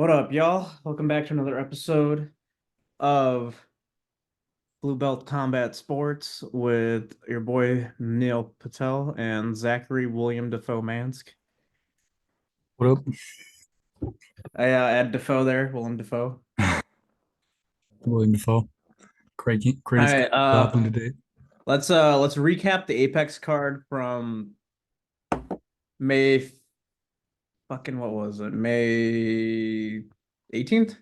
What up, y'all? Welcome back to another episode of Blue Belt Combat Sports with your boy Neil Patel and Zachary William Defoe Mansk. What up? I add Defoe there, William Defoe. William Defoe. All Greatest right, Goblin to date. let's recap the Apex card from May fucking what was it? May 18th? It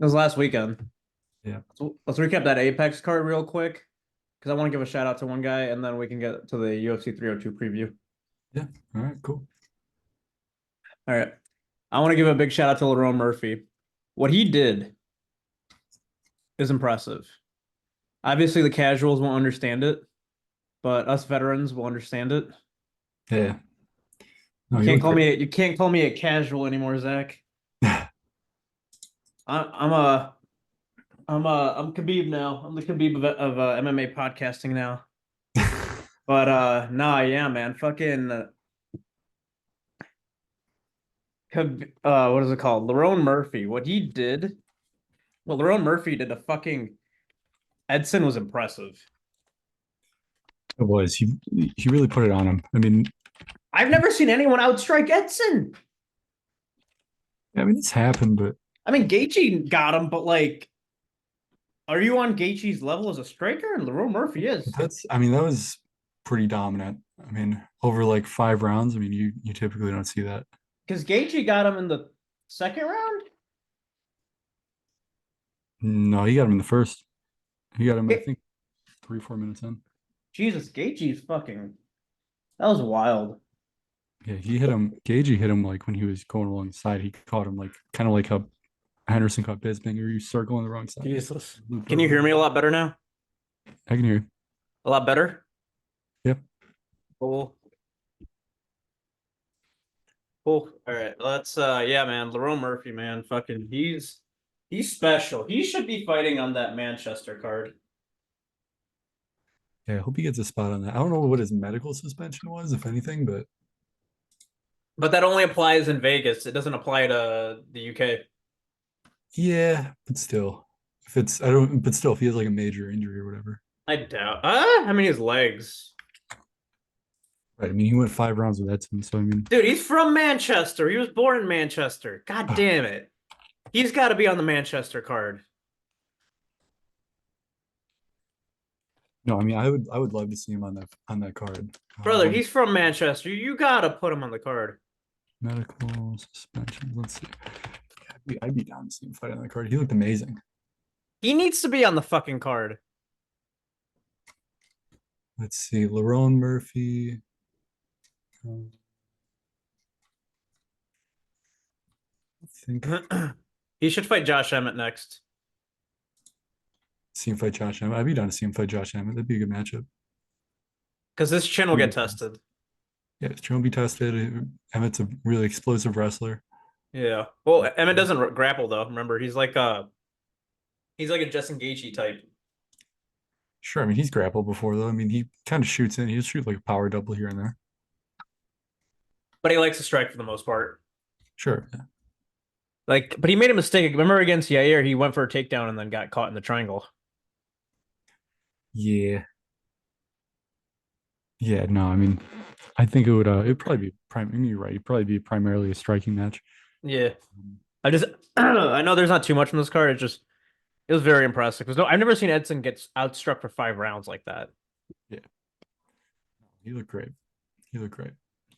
was last weekend. Yeah. So let's recap that Apex card real quick because I want to give a shout out to one guy and then we can get to the UFC 302 preview. Yeah. All right, cool. All right. I want to give a big shout out to Lerone Murphy. What he did is impressive. Obviously, the casuals won't understand it, but us veterans will understand it. Yeah. No, You he can't looked call great. me a casual anymore, Zach. I'm a I'm Khabib now. I'm the Khabib of MMA podcasting now. But nah, yeah, man, fucking what is it called? Lerone Murphy. What he did, what Lerone Murphy did to fucking Edson was impressive. It was. He really put it on him. I've never seen anyone outstrike Edson. It's happened, but I mean, Gaethje got him, but like, are you on Gaethje's level as a striker? And Lerone Murphy is. that was pretty dominant. Over like 5 rounds. You typically don't see that. Because Gaethje got him in the second round? No, he got him in the first. He got him, I Ga- think, 3, 4 minutes in. Jesus, Gaethje's fucking. That was wild. Yeah, he hit him. Gagey hit him like when he was going along the side. He caught him like kind of like how Henderson caught Bisping, you circle on the wrong side. Jesus. Looped Can you over hear him. me a lot better now? I can hear you. A lot better? Yep. Cool. Cool. All right. Let's yeah, man. Lerone Murphy, man. Fucking he's special. He should be fighting on that Manchester card. Yeah, I hope he gets a spot on that. I don't know what his medical suspension was, if anything, but But that only applies in Vegas. It doesn't apply to the UK. yeah, but still, if it's I don't, but still, if he has like a major injury or whatever, I doubt. I mean his legs. right? He went 5 rounds with Edson, so Dude, he's from Manchester. He was born in Manchester. God damn it. He's got to be on the Manchester card. no, I would love to see him on that card. Brother, he's from Manchester. You got to put him on the card. Medical suspension. Let's see. I'd be down to see him fight on that card. He looked amazing. He needs to be on the fucking card. Let's see, Lerone Murphy. Um, I think He should fight Josh Emmett next. see him fight Josh Emmett. I'd be down to see him fight Josh Emmett. That'd be a good matchup. Because this chin will get tested. Yeah, it's Joe be tested. Emmett's a really explosive wrestler. Yeah. Well, Emmett doesn't grapple though. Remember, he's like a Justin Gaethje type. Sure, he's grappled before though. He kind of shoots in. He'll shoot like a power double here and there. But he likes to strike for the most part. Sure. Yeah. Like, but he made a mistake. Remember against Yair, he went for a takedown and then got caught in the triangle. Yeah. Yeah, no, I think it'd probably be you're right. It'd probably be primarily a striking match. Yeah. I just I know there's not too much from this card. It was very impressive. Because no, I've never seen Edson get outstruck for 5 rounds like that. Yeah. He looked great. He looked great.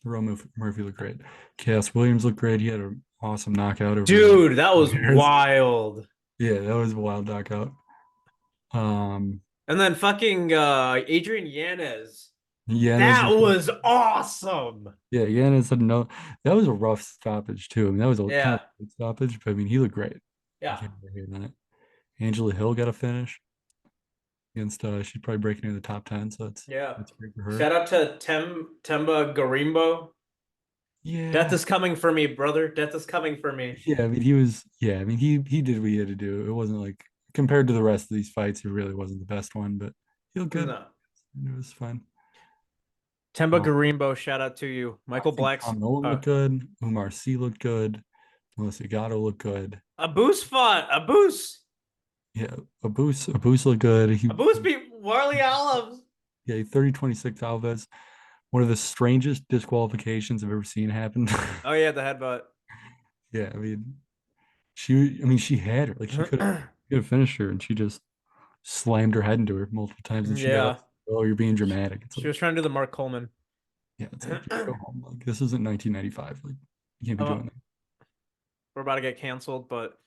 Romo Murphy looked great. Chaos Williams looked great. He had an awesome knockout over Dude, that was Ramirez. wild. Yeah, that was a wild knockout. Um, And then fucking Adrian Yanez. Yanez, That was awesome. yeah, Yanez had no. That was a rough stoppage too. That was a kind of Yeah. a good stoppage, but he looked great. He Yeah. came over here in that. Angela Hill got a finish against. She's probably breaking into the top 10, so Yeah. that's great for her. Shout out to Temba Garimbo. Death Yeah, is coming for me, brother. Death is coming for me. yeah. He was. Yeah, he did what he had to do. It wasn't like compared to the rest of these fights, it really wasn't the best one, but he looked good. No. It was fine. Temba Um, Garimbo, shout out to you. I Michael think Black's Kamnola looked good. Umar C looked good. Melissa Gatto looked good. Abus fought. Abus. Yeah, Abus looked good. Abus beat Warley Olives. Yeah, 30-26 Alves. One of the strangest disqualifications I've ever seen happen. Oh yeah, the headbutt. Yeah, she had her. Like she could have finished her and she just slammed her head into her multiple times and she got up. Yeah. Oh, you're being dramatic. It's She like, was trying to do the Mark Coleman. yeah, it's like just go home. Like this isn't 1995. Like you can't be Uh, doing that. we're about to get canceled, but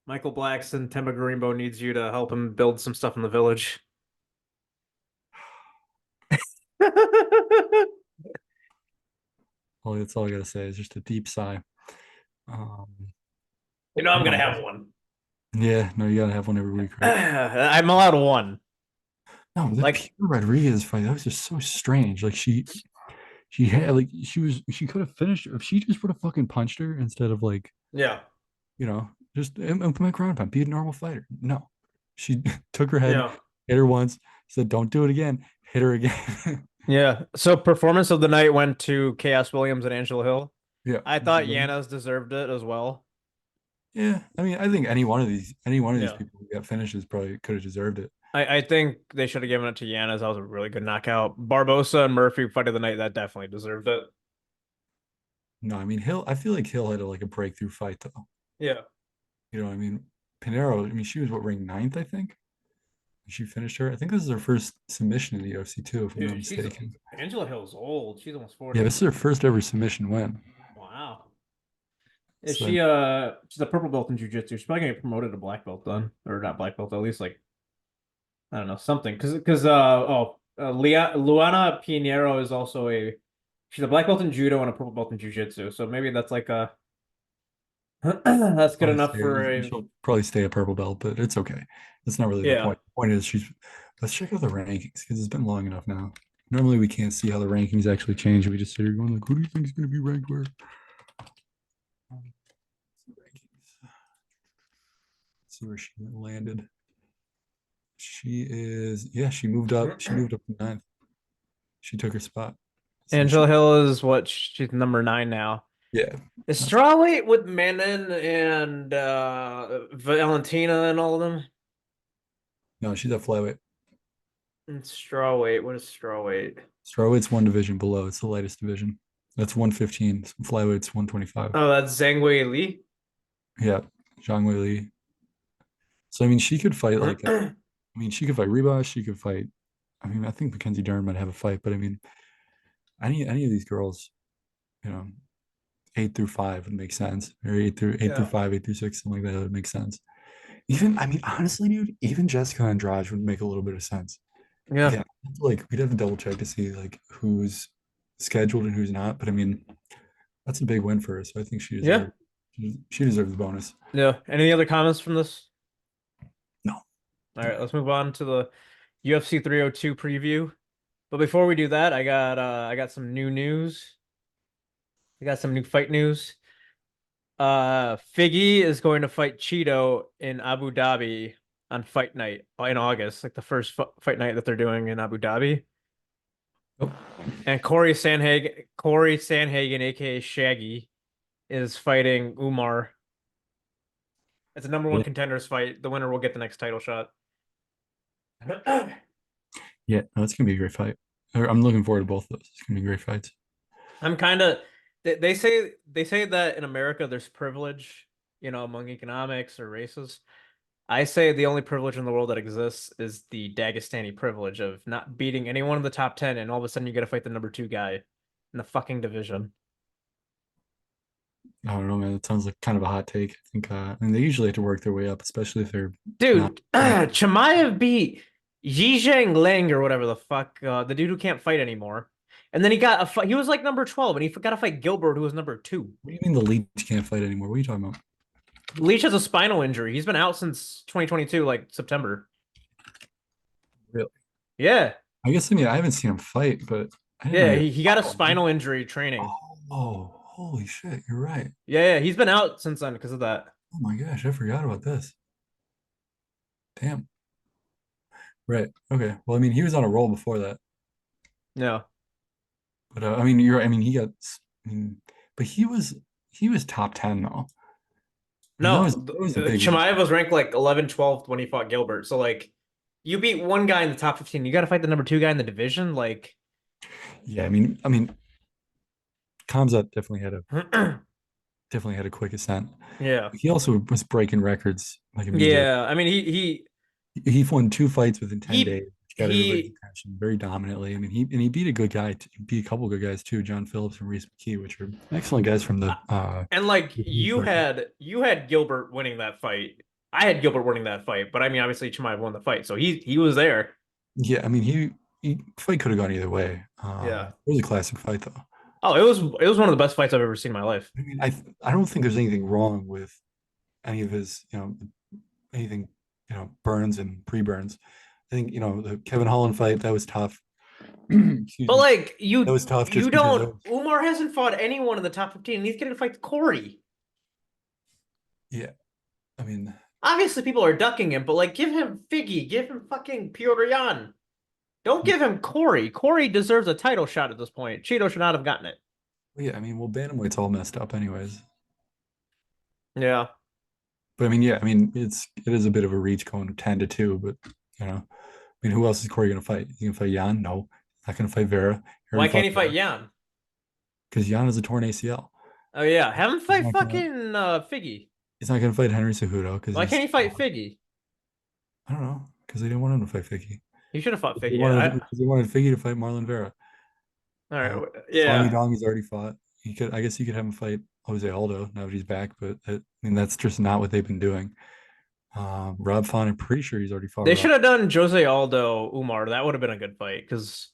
Michael Blackson, Temba Garimbo needs you to help him build some stuff in the village. Well, that's all I gotta say is just a deep sigh. Um, You know I'm gonna no, have one. yeah, no, you gotta have one every week, right? I'm allowed one. No, that Like, Peter Rodriguez fight, that was just so strange. Like she had like she could have finished if she just would have fucking punched her instead of like, yeah, just implement ground pound, be a normal fighter. No. She took her head, yeah, hit her once, said, don't do it again, hit her again. yeah. So performance of the night went to Chaos Williams and Angela Hill. Yeah. I thought Yanas deserved it as well. Yeah. I mean, I think any one of these Yeah. people who got finishes probably could have deserved it. I think they should have given it to Yanas. That was a really good knockout. Barboza and Murphy fight of the night. That definitely deserved it. No, I mean Hill, I feel like Hill had like a breakthrough fight though. Yeah. You know, I mean, Pinero, I mean, she was what, ranked ninth, I think. She finished her. I think this is her first submission in the UFC too, if I'm not Dude, mistaken. Angela Hill's old. She's almost Yeah, 40. this is her first ever submission win. Wow. Is So she she's a purple belt in jiu-jitsu. She's probably gonna get promoted to black belt then. Or not black belt, at least like I don't know, something. Luana Pinheiro is also she's a black belt in judo and a purple belt in jiu-jitsu. So maybe that's like a that's good probably enough stay, for a she'll probably stay a purple belt, but it's okay. That's not really the yeah. point. The point is let's check out the rankings because it's been long enough now. Normally we can't see how the rankings actually change. We just sit here going like, who do you think is going to be ranked where? Rankings. Let's see where she landed. She moved up. She moved up to ninth. She took her spot. So Angela Hill is what she's number 9 now. yeah. Is strawweight with Manon and Valentina and all of them? No, she's at flyweight. And strawweight, what is strawweight? Strawweight's one division below. It's the lightest division. That's 115. Flyweight's 125. Oh, that's Zhang Wei Li. Yeah, Zhang Wei Li. So I mean, she could fight like, she could fight Reba. She could fight. I mean, I think Mackenzie Dern might have a fight, but I mean, any of these girls, you know, 8 through 5 would make sense, or eight through Yeah. 5, 8 through 6, something like that would make sense. Even I mean, honestly, dude, even Jessica Andrade would make a little bit of sense. Yeah. Again, like we'd have to double check to see like who's scheduled and who's not, but I mean, that's a big win for her, so I think Yeah. she deserves the bonus. Yeah. Any other comments from this? No. All right, let's move on to the UFC 302 preview. But before we do that, I got some new news. I got some new fight news. Figgy is going to fight Cheeto in Abu Dhabi on fight night in August, like the first fight night that they're doing in Abu Dhabi. Oh, And Corey Sanhagen, aka Shaggy, is fighting Umar. It's a number one yeah. contenders fight. The winner will get the next title shot. Yeah, no, it's gonna be a great fight. I'm looking forward to both of those. It's gonna be great fights. I'm kind of they say that in America there's privilege, among economics or races. I say the only privilege in the world that exists is the Dagestani privilege of not beating anyone in the top 10 and all of a sudden you got to fight the number 2 guy in the fucking division. I don't know, man. It sounds like kind of a hot take. I think I mean they usually have to work their way up, especially if they're not. Dude, Chimaev beat Zhizheng Ling or whatever the fuck, the dude who can't fight anymore. And then he got a fight. He was like number 12, and he got to fight Gilbert, who was number 2. What do you mean the Leech can't fight anymore? What are you talking about? Leach has a spinal injury. He's been out since 2022, like September. Really? Yeah. I guess I mean I haven't seen him fight, but I didn't know Yeah, he had he got a spinal injury. spinal injury training. Oh, holy shit! You're right. Yeah, he's been out since then because of that. Oh my gosh, I forgot about this. Damn. Right. Okay. Well, I mean, he was on a roll before that. Yeah. But I mean, you're. I mean, he got. I mean, but he was top 10 though. I mean, No, that was a big leap. Chimaev was ranked like 11, 12 when he fought Gilbert. So like, you beat one guy in the top 15. You got to fight the number two guy in the division. Like, Yeah, I mean, Kamzat yeah, definitely had a quick ascent. He also was breaking records like immediately. yeah. I mean, He won 2 fights within 10 he days, which got everybody's he attention very dominantly. I mean, he beat a good guy. He beat a couple good guys too, John Phillips and Reese McKee, which are excellent guys from the and like UFC circuit. you had Gilbert winning that fight. I had Gilbert winning that fight, but I mean, obviously Chimaev won the fight, so he was there. Yeah, I mean, he fight could have gone either way. Yeah. It was a classic fight though. Oh, it was one of the best fights I've ever seen in my life. I mean, I don't think there's anything wrong with any of his, anything, burns and pre-burns. I think, the Kevin Holland fight, that was tough. Excuse But me. like That was tough you just because don't Umar hasn't fought anyone in the top 15 and he's getting to fight Corey. yeah, I mean, Obviously people are ducking him, but like give him Figgy, give him fucking Piotr Jan. Don't give him Corey. Corey deserves a title shot at this point. Cheeto should not have gotten it. yeah, I mean, well, bantamweight's all messed up anyways. Yeah. But I mean, yeah, I mean, it is a bit of a reach going to 10-2, but I mean, who else is Corey gonna fight? He gonna fight Jan? No, not gonna fight Vera. He Why already can't fought he fight Vera Jan? because Jan has a torn ACL. Oh yeah, have him He's fight not gonna fucking Figgy. he's not gonna fight Henry Cejudo because Why can't he's he fight Figgy? I don't know because they didn't want him to fight Figgy. He should have fought They Figgy. wanted because they wanted Figgy to fight Marlon Vera. All right. Song Yeah. Yudong he's already fought. I guess he could have him fight Jose Aldo now that he's back, but I mean that's just not what they've been doing. Rob Font, I'm pretty sure he's already fought They Rob. should have done Jose Aldo Umar. That would have been a good fight because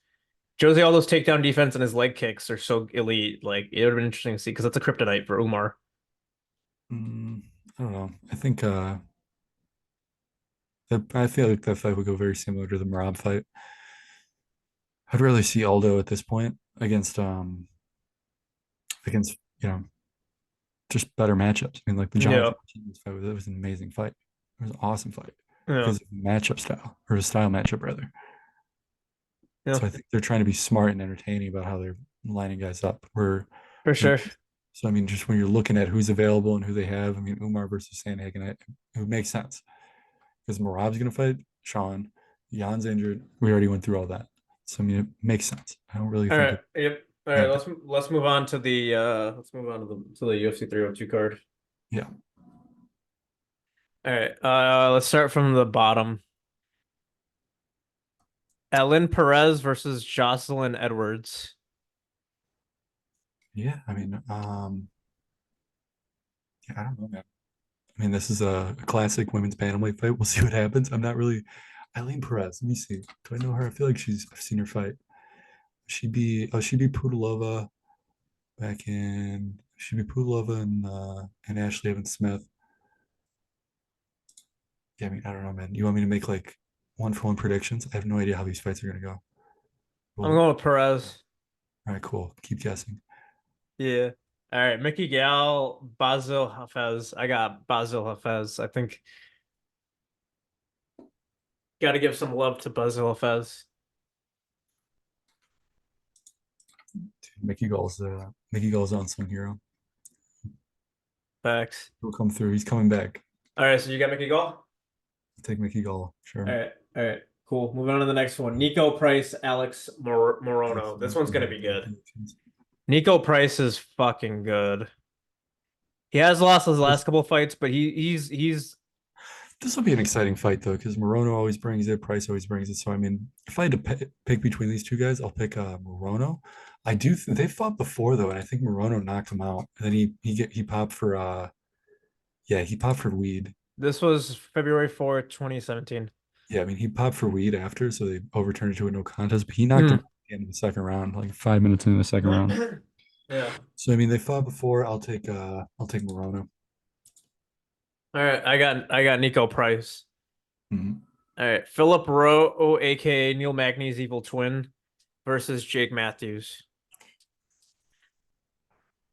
Jose Aldo's takedown defense and his leg kicks are so elite. Like it would have been interesting to see because that's a kryptonite for Umar. Mm, I don't know. I think I feel like that fight would go very similar to the Marab fight. I'd rather see Aldo at this point against just better matchups. I mean, like the Yeah. Jonathan Martinez fight, that was an amazing fight. It was an awesome fight Yeah. because of the matchup style or the style matchup rather. Yeah. So I think they're trying to be smart and entertaining about how they're lining guys up. For sure. So I mean, just when you're looking at who's available and who they have, I mean, Umar versus Sandhagen, it makes sense because Marab's going to fight Sean. Jan's injured. We already went through all that. So I mean, it makes sense. I don't really All think right. it's Yep. All right. that bad. Let's move on to the UFC 302 card. Yeah. All right. Let's start from the bottom. Ellen Perez versus Jocelyn Edwards. Yeah. I mean, yeah, I don't know, man. I mean, this is a classic women's bantamweight fight. We'll see what happens. I'm not really Eileen Perez. Let me see. Do I know her? I feel like I've seen her fight. She beat Pudilova she beat Pudilova and Ashley Evans Smith. Yeah, I mean, I don't know, man. You want me to make like 1-for-1 predictions? I have no idea how these fights are gonna go. I'm Well, going with Perez. all right, cool. Keep guessing. Yeah. All right. Mickey Gal, Basil Hafez. I got Basil Hafez. I think got to give some love to Basil Hafez. Dude, Mickey Gall's unsung hero. Facts. He'll come through. He's coming back. All right. So you got Mickey Gall? Take Mickey Gall, All sure. right. All right. Cool. Moving on to the next one. Nico Price, Alex Morono. This one's going to be good. Nico Price is fucking good. He has lost his last couple of fights, but he's This will be an exciting fight though, because Morono always brings it, Price always brings it. So I mean, if I had to pick between these two guys, I'll pick Morono. They fought before though, and I think Morono knocked him out. And then he popped for he popped for weed. this was February 4th, 2017. Yeah, I mean he popped for weed after, so they overturned it to a no contest. But he knocked him Hmm. out in the second round, like 5 minutes into the second round. Yeah. So I mean they fought before. I'll take Morono. All right. I got Nico Price. Mhm. All right. Philip Rowe, aka Neil Magny's evil twin, versus Jake Matthews.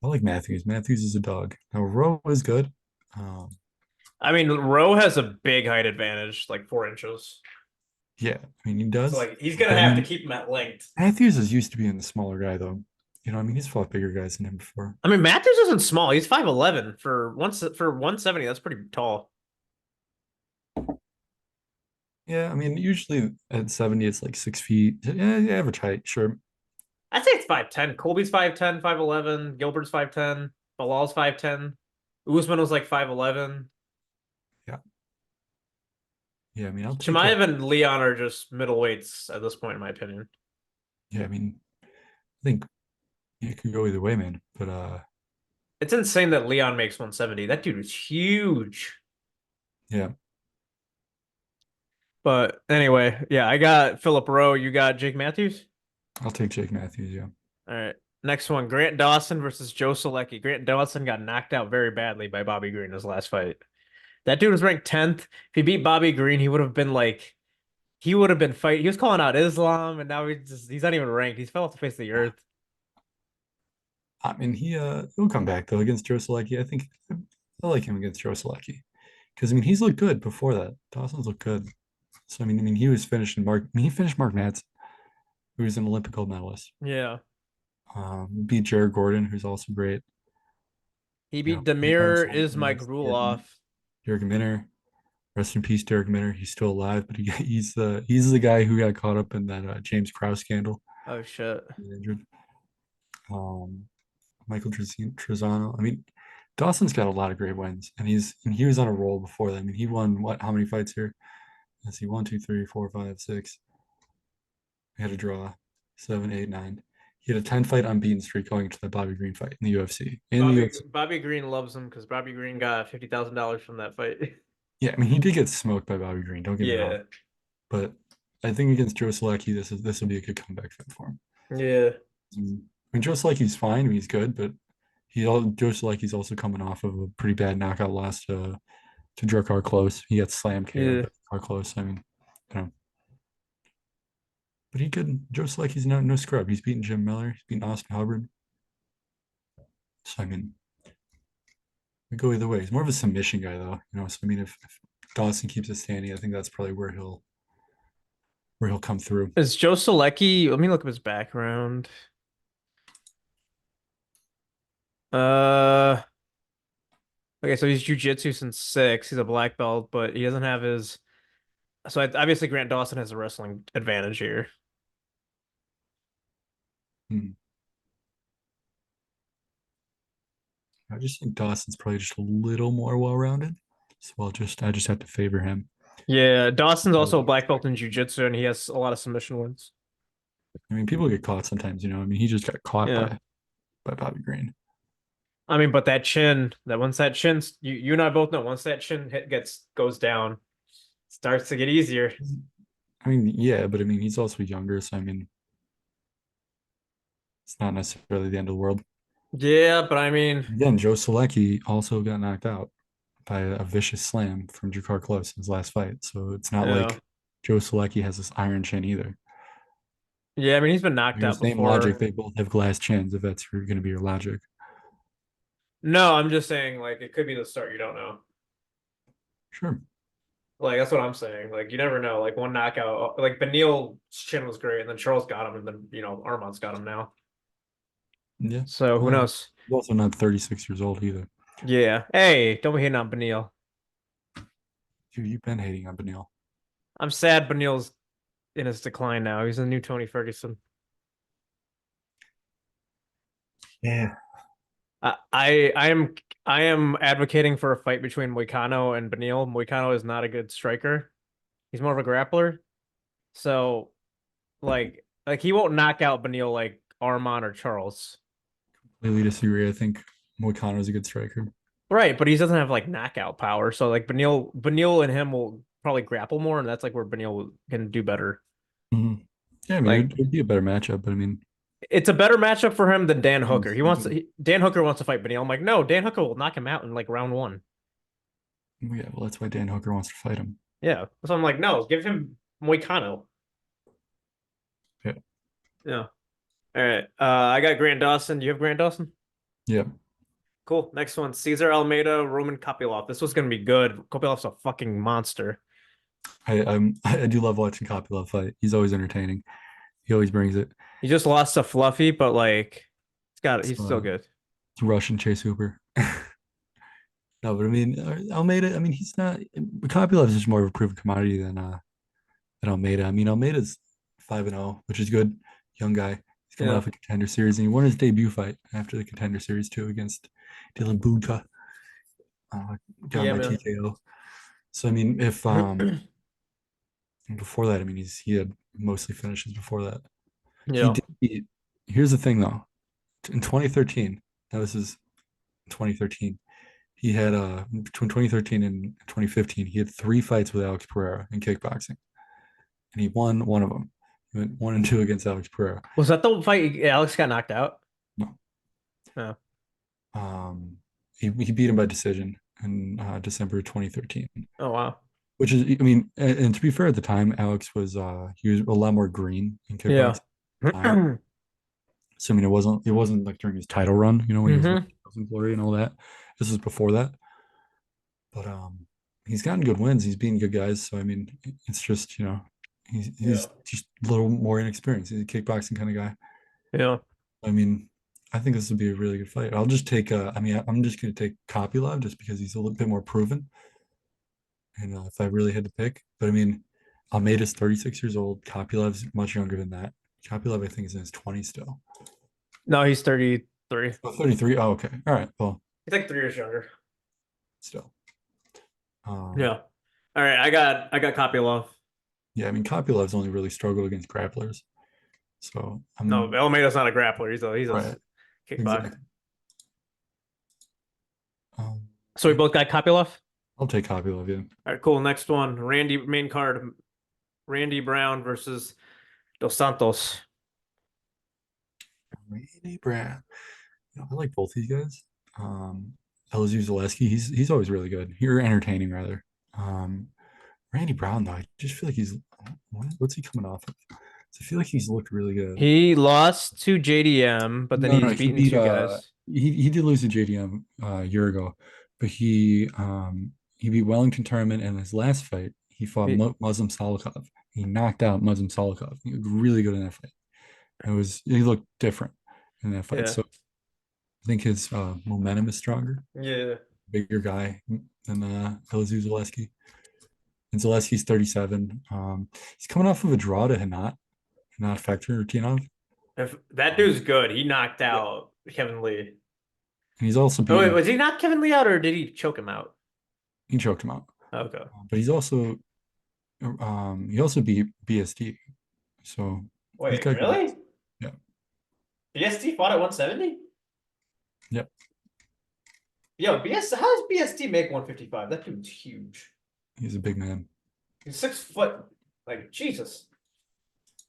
I like Matthews. Matthews is a dog. Now Rowe is good. Um, I mean, Rowe has a big height advantage, like 4 inches. yeah, I mean he So does. like he's But gonna I have to mean keep him at length. Matthews is used to being the smaller guy though. I mean, he's fought bigger guys than him before. I mean, Matthews isn't small. He's 5'11 for 170. That's pretty tall. Yeah, I mean, usually at 70, it's like 6 feet. Yeah, yeah, average height, sure. I'd say it's 5'10. Colby's 5'10, 5'11. Gilbert's 5'10. Bilal's 5'10. Usman was like 5'11. Yeah, yeah. I mean, I'll take Chimaev and Leon are just middleweights at this point, in my opinion. yeah. I mean, I think it could go either way, man. But It's insane that Leon makes 170. That dude is huge. yeah, But anyway, yeah, I got Philip Rowe. You got Jake Matthews? I'll take Jake Matthews. Yeah. All right. Next one, Grant Dawson versus Joe Solecki. Grant Dawson got knocked out very badly by Bobby Green in his last fight. That dude was ranked 10th. If he beat Bobby Green, he would have been like he would have been fighting. He was calling out Islam, and now he's not even ranked. He's fell off the face of the earth. I mean, he'll come back though against Joe Solecki. I think I like him against Joe Solecki because I mean he's looked good before that. Dawson's looked good. So I mean he was finishing Mark. I mean he finished Mark Madsen, who was an Olympic gold medalist. Yeah. Beat Jared Gordon, who's also great. He You know, beat beat Aaron Damir Spence, Ismagulov. Derek Minner. Rest in peace, Derek Minner. He's still alive, but he's the guy who got caught up in that James Krause scandal. Oh shit. He was injured. Um, Michael Trezano. I mean, Dawson's got a lot of great wins, and he was on a roll before that. I mean, he won what? How many fights here? Let's see, one, two, three, four, five, six. He had a draw, seven, eight, nine. He had a 10 fight unbeaten streak going to the Bobby Green fight in the UFC. In the UFC. Bobby Green loves him because Bobby Green got $50,000 from that fight. Yeah, I mean, he did get smoked by Bobby Green. Don't get me wrong, Yeah. but I think against Joe Solecki, this will be a good comeback fight for him. Yeah. I mean, Joe Solecki's fine. I mean, he's good, but Joe Solecki's also coming off of a pretty bad knockout loss to Drakkar Close. He got slam KO'd Yeah. by Drakkar Close. I mean, you know, but he could. Joe Solecki's no scrub. He's beaten Jim Miller. He's beaten Austin Hubbard. So I mean, we go either way. He's more of a submission guy, though. So I mean, if Dawson keeps it standing, I think that's probably where he'll come through. Is Joe Solecki? Let me look up his background. Uh, okay, so he's jujitsu since six. He's a black belt, but he doesn't have his. So obviously Grant Dawson has a wrestling advantage here. Hmm. I just think Dawson's probably just a little more well-rounded. So I just have to favor him. Yeah, Dawson's also a black belt in jujitsu, and he has a lot of submission wins. I mean, people get caught sometimes. I mean, he just got caught Yeah. by Bobby Green. I mean, but that chin, that once that chin, you and I both know, once that chin goes down, it starts to get easier. I mean, yeah, but I mean, he's also younger, so I mean, it's not necessarily the end of the world. Yeah, but I mean, Again, Joe Solecki also got knocked out by a vicious slam from Drakkar Close in his last fight. So it's not yeah, like Joe Solecki has this iron chin either. yeah. I mean, he's been knocked In the out same logic, before. they both have glass chins, if that's going to be your logic. No, I'm just saying, like, it could be the start. You don't know. Sure. Like, that's what I'm saying. Like, you never know. Like, one knockout, like, Beneil's chin was great, and then Charles got him, and then, Armand's got him now. Yeah. So who Well, knows? he's also not 36 years old either. Yeah. Hey, don't be hating on Beneil. Dude, you've been hating on Beneil. I'm sad Beneil's in his decline now. He's a new Tony Ferguson. Yeah. I am advocating for a fight between Moicano and Beneil. Moicano is not a good striker. He's more of a grappler. So like he won't knock out Beneil like Armand or Charles. Completely disagree. I think Moicano is a good striker. Right, but he doesn't have like knockout power. So like Beneil and him will probably grapple more, and that's like where Beneil can do better. Mhm. Yeah, I mean, Like it'd be a better matchup, but I mean, it's a better matchup for him than Dan Hooker. he's- Dan Hooker wants to fight Beneil. I'm like, no, Dan Hooker will knock him out in like round one. yeah, well, that's why Dan Hooker wants to fight him. Yeah. So I'm like, no, give him Moicano. Yeah. Yeah. All right. I got Grant Dawson. Do you have Grant Dawson? Yeah. Cool. Next one, Cesar Almeida, Roman Kopylov. This was gonna be good. Kopylov's a fucking monster. I do love watching Kopylov fight. He's always entertaining. He always brings it. He just lost to Fluffy, but like Got it. It's, He's still good. it's Russian Chase Hooper. No, but I mean, Almeida. I mean, he's not. Kopylov is just more of a proven commodity than Almeida. I mean, Almeida's 5-0, which is good. Young guy. He's coming Yeah. off a contender series, and he won his debut fight after the contender series too against Dylan Budka. Got him Yeah, by man. TKO. So I mean, if before that, I mean, he had mostly finishes before that. He Yeah. did beat. Here's the thing, though. In 2013, now this is 2013. He had between 2013 and 2015, he had 3 fights with Alex Pereira in kickboxing, and he won one of them. He went 1-2 against Alex Pereira. Was that the fight Alex got knocked out? No, No. he beat him by decision in December 2013, Oh wow. which is, I mean, and to be fair, at the time, Alex was he was a lot more green in Yeah. kickboxing at the time. So I mean, it wasn't like during his title run, when he was hmm winning Thousand Glory and all that. This was before that, but he's gotten good wins. He's beating good guys. So I mean, it's just he's Yeah. just a little more inexperienced. He's a kickboxing kind of guy. Yeah. I mean, I think this would be a really good fight. I'll just take. I mean, I'm just going to take Kopylov just because he's a little bit more proven. And if I really had to pick, but I mean, Almeida's 36 years old. Kopylov's much younger than that. Kopylov, I think, is in his 20s still. No, he's 33. Oh, 33. Oh, okay. All right. Well, He's like 3 years younger. still. Yeah. All right. I got Kopylov. Yeah, I mean, Kopylov's only really struggled against grapplers. So No, I'm Almeida's not a grappler. He's a right. kickboxer. Exactly. Um, So we yeah, both got Kopylov. I'll take Kopylov. Yeah. All right, cool. Next one, Randy main card, Randy Brown versus Dos Santos. Randy Brown. I like both these guys. LSU Zaleski, he's always really good. You're entertaining rather. Um, Randy Brown though, I just feel like what's he coming off of? So I feel like he's looked really good. He lost to JDM, but then No, no, he's he beaten beat two guys. he did lose to JDM a year ago, but he beat Wellington Tournament, and his last fight he fought He- Muslim Salikov. He knocked out Muslim Salikov. He looked really good in that fight. He looked different in that fight. yeah. So I think his momentum is stronger, Yeah. bigger guy than LSU Zaleski. And Zaleski's 37. He's coming off of a draw to Hanat Factor Tinov. If that Um, dude's good, he knocked yeah. out Kevin Lee. And he's also Oh wait, beaten. was he knock Kevin Lee out or did he choke him out? He choked him out, Okay. but he also beat BST. So he's Wait, got good wins. really? Yeah, BST fought at 170? yep. Yo, how does BST make 155? That dude's huge. He's a big man. He's 6 foot. Like, Jesus.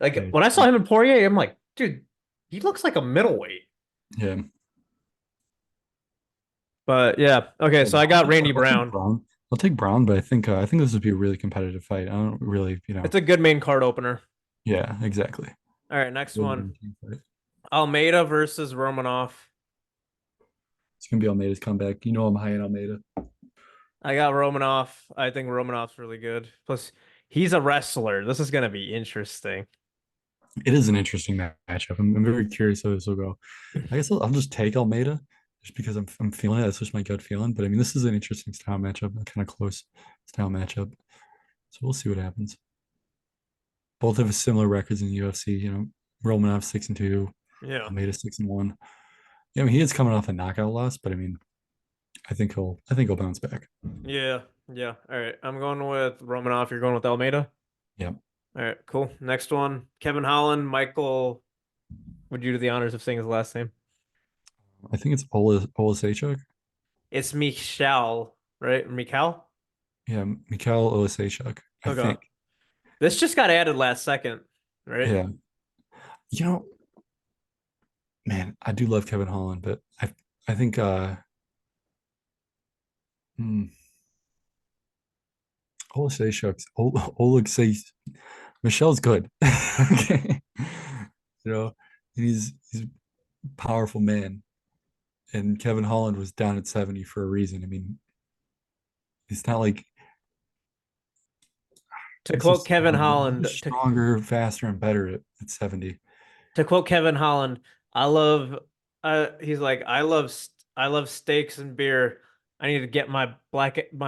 Like, Yeah, when I saw him in Poirier, I'm like, dude, he looks like a middleweight. yeah. But yeah, okay, so I got Randy I'll take Brown. Brown. I'll take Brown, but I think this would be a really competitive fight. I don't really, It's a good main card opener. yeah, exactly. All right, next Really one. entertaining fight. Almeida versus Romanov. It's gonna be Almeida's comeback. I'm high in Almeida. I got Romanov. I think Romanov's really good. Plus, he's a wrestler. This is gonna be interesting. It is an interesting matchup. I'm very curious how this will go. I guess I'll just take Almeida just because I'm feeling it. That's just my gut feeling. But I mean, this is an interesting style matchup, a kind of close style matchup. So we'll see what happens. Both have similar records in the UFC. Romanov 6-2, Yeah. Almeida 6-1. Yeah, I mean, he is coming off a knockout loss, but I mean, I think he'll bounce back. Yeah. Yeah. All right. I'm going with Romanov. You're going with Almeida. Yeah, All right. Cool. Next one. Kevin Holland. Michael. Would you do the honors of saying his last name? I think it's Olasechuk. It's Michal, right? Michal? Yeah, Mikhail Olasechuk. I Okay. think. This just got added last second, right? Yeah, you know, man, I do love Kevin Holland, but I think hmm, Olasechuk's Oleg says Michelle's good. Okay. You know, he's a powerful man. And Kevin Holland was down at 70 for a reason. I mean, it's not like To quote Kevin Holland, he's stronger, faster, and better at 70. to quote Kevin Holland, I love he's like, I love steaks and beer. I need to get my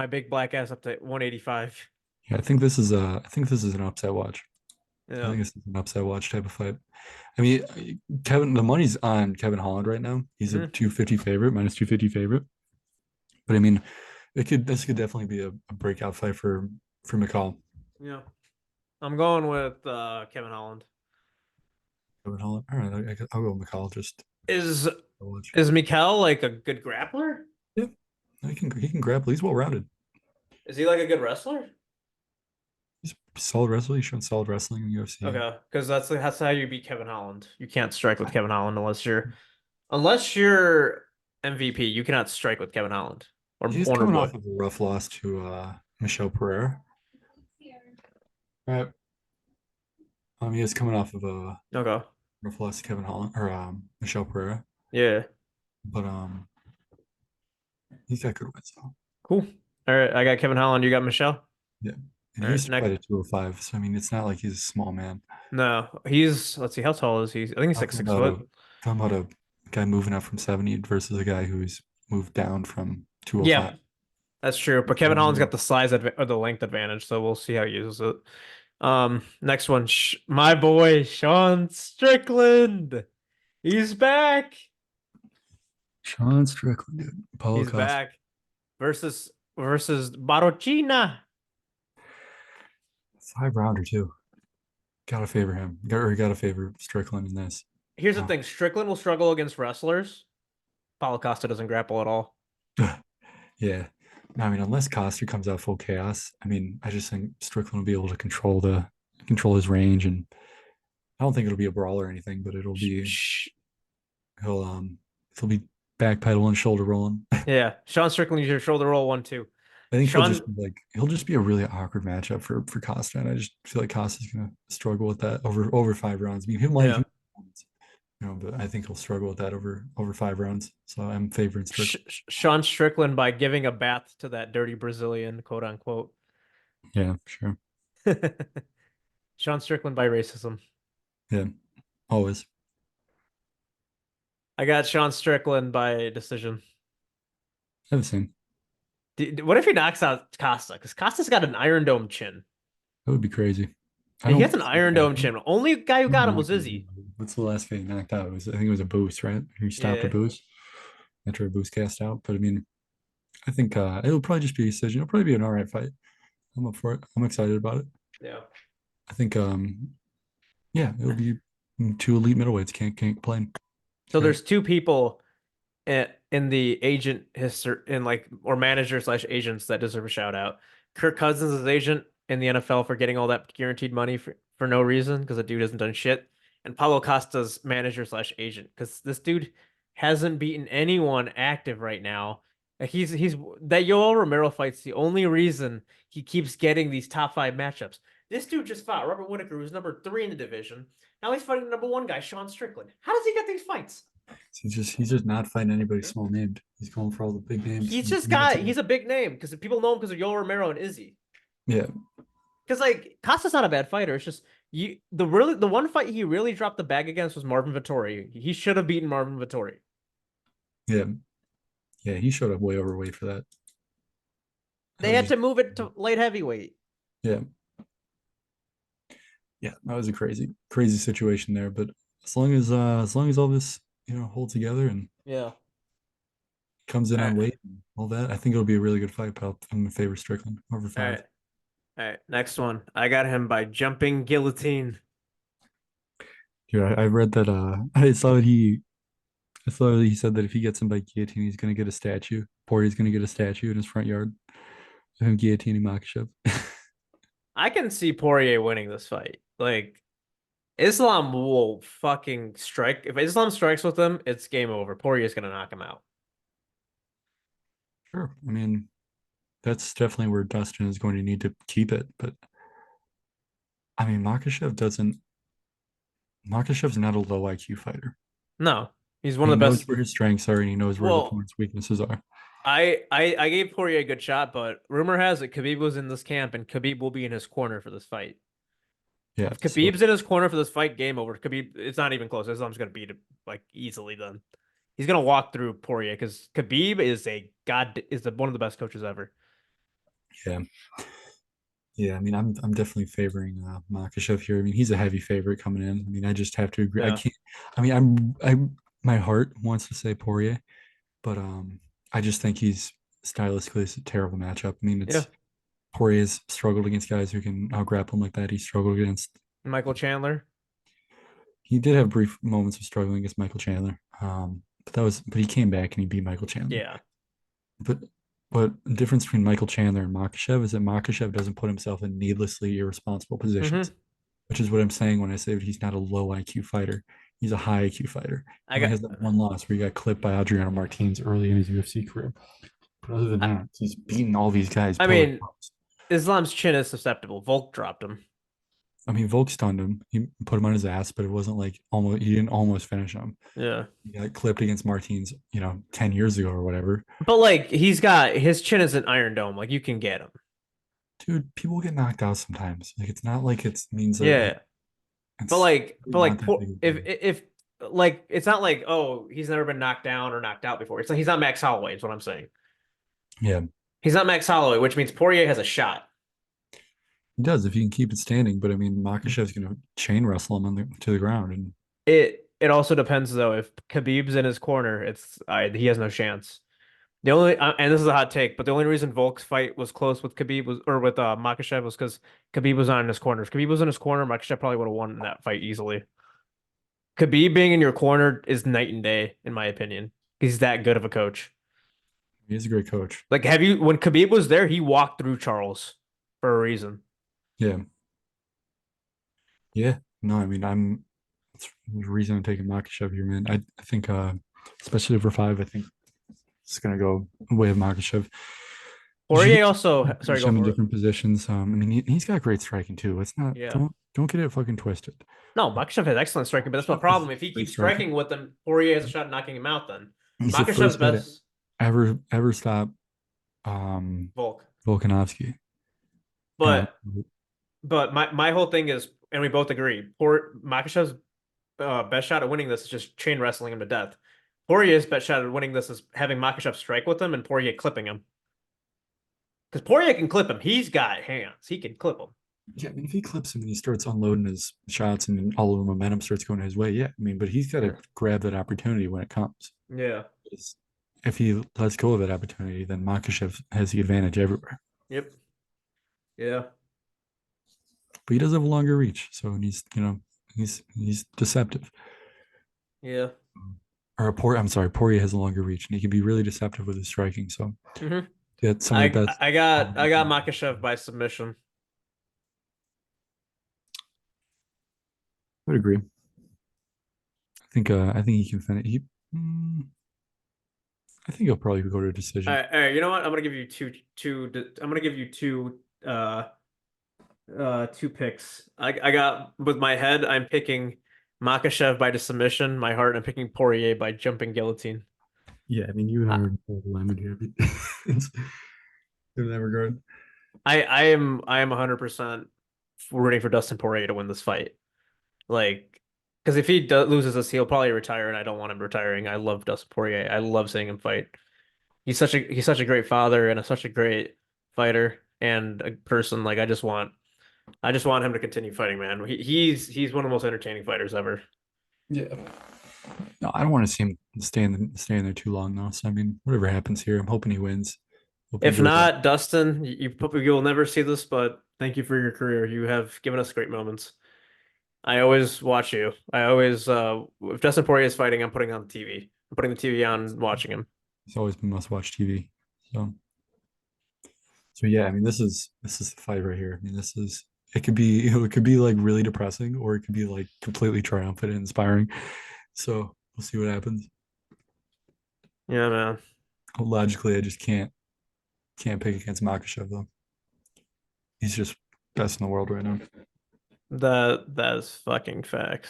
big black ass up to 185. Yeah, I think this is an upset watch. I Yeah. think this is an upset watch type of fight. I mean, the money's on Kevin Holland right now. He's a Hmm. 250 favorite, minus 250 favorite. But I mean, this could definitely be a breakout fight for McCall. Yeah. I'm going with Kevin Holland. Kevin Holland. All right, I'll go with McCall. Just Is watch. is Mikal like a good grappler? Yeah, he can grapple. He's well rounded. Is he like a good wrestler? He's solid wrestler. He's shown solid wrestling in the UFC. Okay, because that's how you beat Kevin Holland. You can't strike with Kevin Holland unless you're MVP. You cannot strike with Kevin Holland or He's Wonder coming Boy. off of a rough loss to Michelle Pereira. Right. He is coming off of a Okay. rough loss to Kevin Holland or Michelle Pereira. Yeah. But he's got good wins though. Cool. All right. I got Kevin Holland. You got Michelle. Yeah. And All he right. used to Next. fight at 205. So I mean it's not like he's a small man. No, he's. Let's see. How tall is he? I think he's like Talking six about foot. a guy moving up from 70 versus a guy who's moved down from 205. Yeah, that's true. But Kevin Holland's got the size or the length advantage, so we'll see how he uses it. Next one, my boy Sean Strickland. He's back. Sean Strickland, dude. Paulo He's Costa. back versus Barocina. 5 rounder too. Gotta favor him. Gotta favor Strickland in this. Here's the Uh, thing: Strickland will struggle against wrestlers. Paulo Costa doesn't grapple at all. yeah. I mean, unless Costa comes out full chaos, I mean, I just think Strickland will be able to control his range, and I don't think it'll be a brawl or anything, but he'll he'll be backpedaling, shoulder rolling. Yeah, Sean Strickland, use your shoulder roll 1-2. I think Sean, he'll just be a really awkward matchup for Costa, and I just feel like Costa's gonna struggle with that over 5 rounds. I mean, yeah. but I think he'll struggle with that over 5 rounds. So I'm favoring Strickland. Sean Strickland by giving a bath to that dirty Brazilian, quote unquote. Yeah, sure. Sean Strickland by racism. Yeah, always. I got Sean Strickland by decision. I have the same. What if he knocks out Costa? Because Costa's got an Iron Dome chin. That would be crazy. I He has don't. an Iron Dome chin. Only guy who got him was Knocked out. Izzy. What's the last guy he knocked out? I think it was a boost, right? He stopped a Yeah. boost after a boost cast out. But I mean, I think it'll probably just be a decision. It'll probably be an all right fight. I'm up for it. I'm excited about it. Yeah. I think yeah, it'll be two elite middleweights. Can't complain. So Great. there's two people in the agent history in like or manager slash agents that deserve a shout out. Kirk Cousins is agent in the NFL for getting all that guaranteed money for no reason because the dude hasn't done shit. And Paulo Costa's manager slash agent because this dude hasn't beaten anyone active right now. Like he's that Yoel Romero fight's the only reason he keeps getting these top 5 matchups. This dude just fought Robert Whitaker, who's number 3 in the division. Now he's fighting the number 1 guy, Sean Strickland. How does he get these fights? He's just not fighting anybody small named. He's going for all the big names. He's a big name because people know him because of Yoel Romero and Izzy. Yeah. Because like Costa's not a bad fighter. It's just the one fight he really dropped the bag against was Marvin Vettori. He should have beaten Marvin Vettori. Yeah. Yeah, he showed up way overweight for that. They had to move it to light heavyweight. Yeah. Yeah, that was a crazy situation there. But as long as all this, holds together and Yeah. comes in All on right. weight and all that, I think it'll be a really good fight, but I'm in favor of Strickland over All 5. right. All right. Next one. I got him by jumping guillotine. Yeah, I read that I saw that he said that if he gets him by guillotine, he's gonna get a statue. Poirier's gonna get a statue in his front yard of him guillotining Makhachev. I can see Poirier winning this fight. Like Islam will fucking strike. If Islam strikes with him, it's game over. Poirier's gonna knock him out. Sure. I mean, that's definitely where Dustin is going to need to keep it. But I mean, Makhachev's not a low IQ fighter. No, he's one He of the knows best. where his strengths are and he knows where his Well, opponent's weaknesses are. I gave Poirier a good shot, but rumor has it Khabib was in this camp and Khabib will be in his corner for this fight. Yeah. If So Khabib's in his corner for this fight, game over. Khabib, it's not even close. Islam's gonna beat him like easily then. He's gonna walk through Poirier because Khabib one of the best coaches ever. Yeah. Yeah, I mean, I'm definitely favoring Makhachev here. I mean, he's a heavy favorite coming in. I mean, I just have to agree. I Yeah, can't. I mean, my heart wants to say Poirier, but I just think he's stylistically it's a terrible matchup. I mean, yeah. it's Poirier's struggled against guys who can out grapple him like that. He struggled against. Michael Chandler. He did have brief moments of struggling against Michael Chandler. But he came back and he beat Michael Chandler. Yeah. But but the difference between Michael Chandler and Makhachev is that Makhachev doesn't put himself in needlessly irresponsible positions, hmm which is what I'm saying when I say that he's not a low IQ fighter. He's a high IQ fighter. I He only got has that one loss where he got clipped by Adriano Martinez early in his UFC career. But other than I, that, he's beaten all these guys I pillar to mean, post. Islam's chin is susceptible. Volk dropped him. I mean, Volk stunned him. He put him on his ass, but it wasn't like almost. He didn't almost finish him. Yeah. He got clipped against Martinez, 10 years ago or whatever. But like he's got his chin is an iron dome. Like you can get him. Dude, people get knocked out sometimes. Like it's not like it means that like Yeah. But it's like but not like that poor big of a deal. if like it's not like oh he's never been knocked down or knocked out before. It's like he's not Max Holloway, is what I'm saying. Yeah, He's not Max Holloway, which means Poirier has a shot. he does if he can keep it standing. But I mean, Makashev's going to chain wrestle him to the ground, and It also depends though. If Khabib's in his corner, he has no chance. The only and this is a hot take, but the only reason Volk's fight was close with Khabib was or with Makhachev was because Khabib was not in his corner. If Khabib was in his corner, Makhachev probably would have won that fight easily. Khabib being in your corner is night and day, in my opinion. He's that good of a coach. he's a great coach. Like, have you when Khabib was there, he walked through Charles for a reason. Yeah, yeah. No, I mean, that's the reason I'm taking Makashev here, man. I think, especially over five, I think it's going to go way of Makashev. Poirier also, sorry, Finish go him in for it. different positions. I mean, he's got great striking too. Let's not Yeah. don't get it fucking twisted. No, Makhachev has excellent striking, but that's my Makashev is problem. If he great keeps striking. striking with him, Poirier has a shot at knocking him out then. He's the Makhachev's first guy to best ever stop um Volk. Volkanovski. Um, But my whole thing is, and we both agree, poor Makhachev's best shot at winning this is just chain wrestling him to death. Poirier's best shot at winning this is having Makhachev strike with him and Poirier clipping him. Because Poirier can clip him. He's got hands. He can clip him. yeah, I mean, if he clips him and he starts unloading his shots and all of the momentum starts going his way, yeah, I mean, but he's got to Yeah. grab that opportunity when it comes. Yeah. If he lets go of that opportunity, then Makashev has the advantage everywhere. Yep. Yeah. But he does have a longer reach, so he's deceptive. Yeah. I'm sorry, Poirier has a longer reach, and he can be really deceptive with his striking. So hmm yeah, some of the I best. I got I got Makhachev by submission. I would agree. I think he can finish. I think he'll probably go to a decision. All right. You know what? I'm gonna give you I'm gonna give you two picks. I got with my head. I'm picking Makhachev by the submission. My heart. I'm picking Poirier by jumping guillotine. Yeah, I mean, you and I I are alignment here in that regard. I am 100% rooting for Dustin Poirier to win this fight. Like, because if he loses this, he'll probably retire, and I don't want him retiring. I love Dustin Poirier. I love seeing him fight. He's such a great father and such a great fighter and a person. Like I just want him to continue fighting, man. He's one of the most entertaining fighters ever. Yeah. No, I don't want to see him staying there too long though. So I mean, whatever happens here, I'm hoping he wins. Hoping he If goes out. not, Dustin, you'll never see this, but thank you for your career. You have given us great moments. I always watch you. I always if Dustin Poirier is fighting, I'm putting on the TV. I'm putting the TV on and watching him. It's always been must-watch TV. So yeah, I mean, this is the fight right here. I mean, it could be like really depressing, or it could be like completely triumphant and inspiring. So we'll see what happens. Yeah, man. Logically, I just can't pick against Makashev though. He's just best in the world right now. That is fucking facts.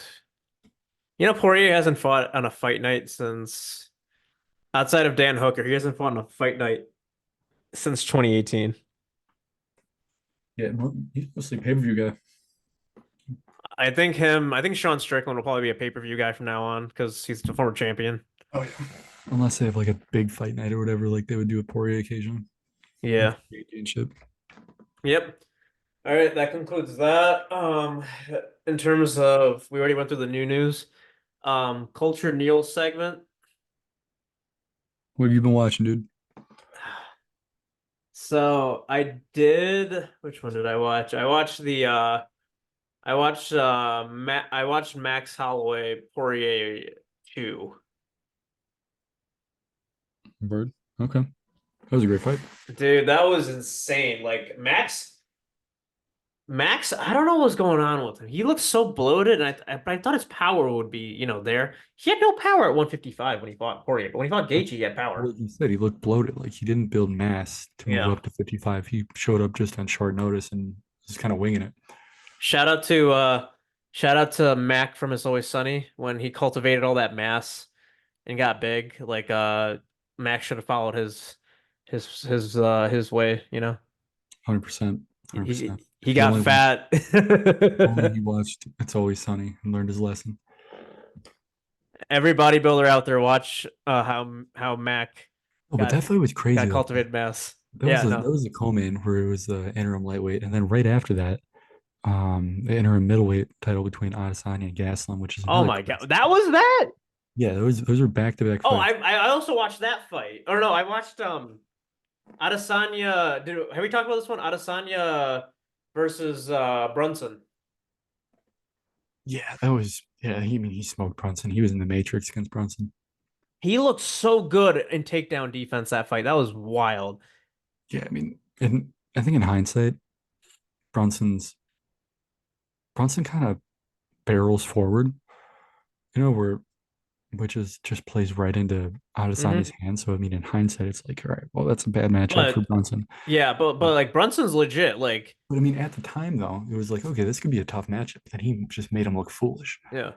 You know, Poirier hasn't fought on a fight night since outside of Dan Hooker, he hasn't fought on a fight night since 2018. Yeah, he's mostly pay-per-view guy. I think Sean Strickland will probably be a pay-per-view guy from now on because he's the former champion. Oh yeah. Unless they have like a big fight night or whatever, like they would do a Poirier occasionally. Like Yeah. championship. Yep. All right, that concludes that. In terms of, we already went through the new news. Culture Neil segment. What have you been watching, dude? So I did, which one did I watch? I watched Max Holloway Poirier 2. Bird. Okay. That was a great fight. Dude, that was insane. Like Max, I don't know what's going on with him. He looks so bloated, and but I thought his power would be, there. He had no power at 155 when he fought Poirier, but when he fought Gaethje, he had power. Like you said, he looked bloated. Like he didn't build mass to move Yeah. up to 55. He showed up just on short notice and just kind of winging it. Shout out to uh Shout out to Mac from It's Always Sunny when he cultivated all that mass and got big. Like Mac should have followed his way, 100%. 100%. He He got only watched, fat. only he watched It's Always Sunny and learned his lesson. Every bodybuilder out there watch how Mac Oh, but got that fight was crazy got though. cultivated mass. That was Yeah, the no. that was the co-main where it was the interim lightweight, and then right after that, the interim middleweight title between Adesanya and Gaslam, which is Oh another my God. classic. That was that? Yeah, those are back-to-back Oh, fights. I also watched that fight. Or no, I watched Adesanya. Have we talked about this one? Adesanya versus Brunson. Yeah, that was yeah. He smoked Brunson. He was in the Matrix against Brunson. He looked so good in takedown defense that fight. That was wild. Yeah, I mean, and I think in hindsight, Brunson's Brunson kind of barrels forward, where which is just plays right into Adesanya's Hmm. hands. So I mean, in hindsight, it's like, all right, well, that's a bad matchup for But Brunson. yeah, but like Brunson's legit. Like, But I mean, at the time though, it was like, okay, this could be a tough matchup. But then he just made him look foolish. yeah.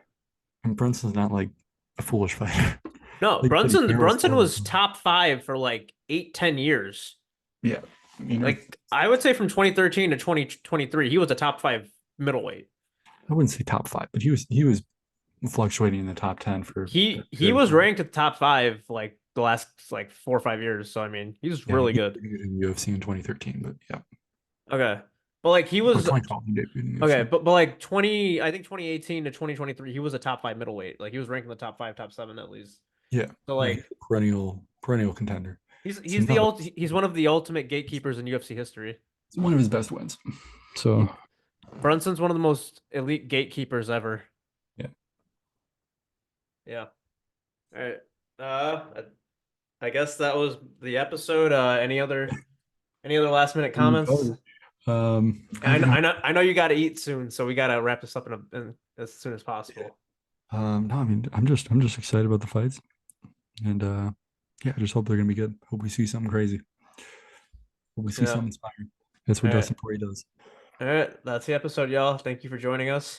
And Brunson's not like a foolish fighter. No, Like you said, he barrels Brunson forward. was top five for like 8, 10 years. Yeah. Like I would say from 2013 to 2023, he was a top five middleweight. I wouldn't say top five, but he was fluctuating in the top 10 for a He period of was time. ranked at the top five like the last like 4 or 5 years. So I mean, he's Yeah, he really good. debuted in UFC in 2013, but yeah. Okay. But like he Or was 2012, he debuted in okay, UFC. but like 20, I think 2018 to 2023, he was a top five middleweight. Like he was ranked in the top five, top seven at least. Yeah. So No, he's like a perennial contender. he's It's he's the another ult he's one of the ultimate gatekeepers in UFC history. it's one of his best wins. So Brunson's one of the most elite gatekeepers ever. yeah. Yeah. All right. I guess that was the episode. Any other last minute We comments? covered I mean, I know you got to eat soon, so we got to wrap this up in as soon as possible. no, I mean, I'm just excited about the fights, and yeah, I just hope they're gonna be good. Hope we see something crazy. Hope we see Yeah. something inspiring. That's All what right. Dustin Poirier does. All right. That's the episode, y'all. Thank you for joining us.